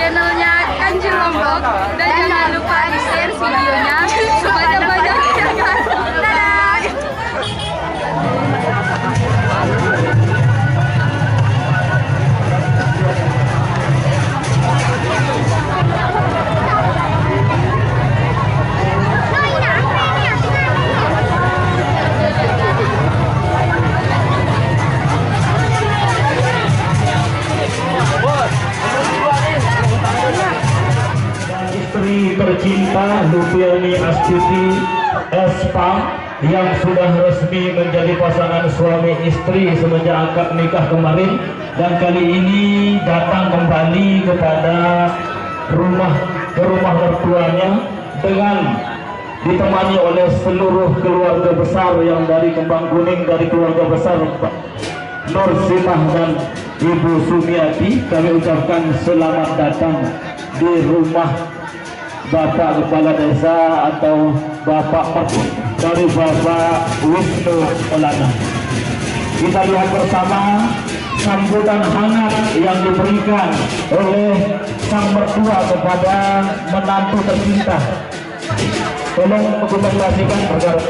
channelnya Kanjeng Lombok dan jangan lupa di share videonya sebanyak-banyaknya kan. Dadah. Istri tercinta Lupiani Astuti Espa yang sudah resmi menjadi pasangan suami istri semenjak akad nikah kemarin, dan kali ini datang kembali kepada rumah mertuanya dengan ditemani oleh seluruh keluarga besar yang dari Kembang Kuning, dari keluarga besar Nur Simah dan Ibu Sumiati. Kami ucapkan selamat datang di rumah Bapak Kepala Desa atau Bapak dari Bapak Wisnu Olana. Kita lihat bersama sambutan hangat yang diberikan oleh sang mertua kepada menantu tercinta. Tolong dokumentasikan perkara.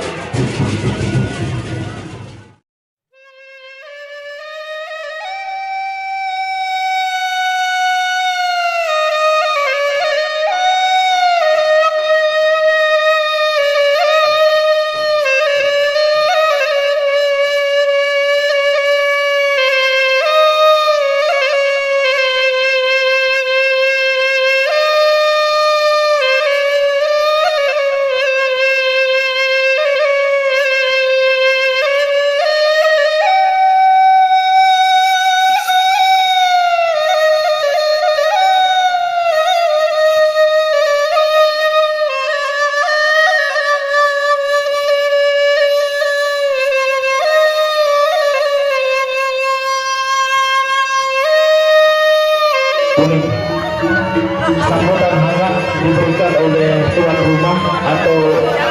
Sambutan hangat diberikan oleh tuan rumah atau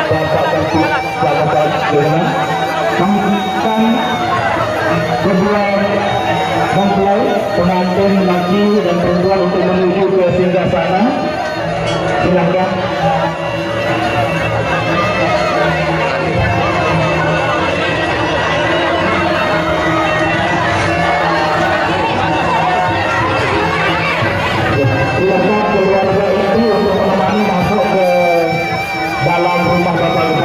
bapak dengan mengucapkan kedua mempelai pengantin laki dan perempuan untuk menuju ke singgasana. Silakan. Silakan keluarga itu untuk menemani masuk ke dalam rumah bapak.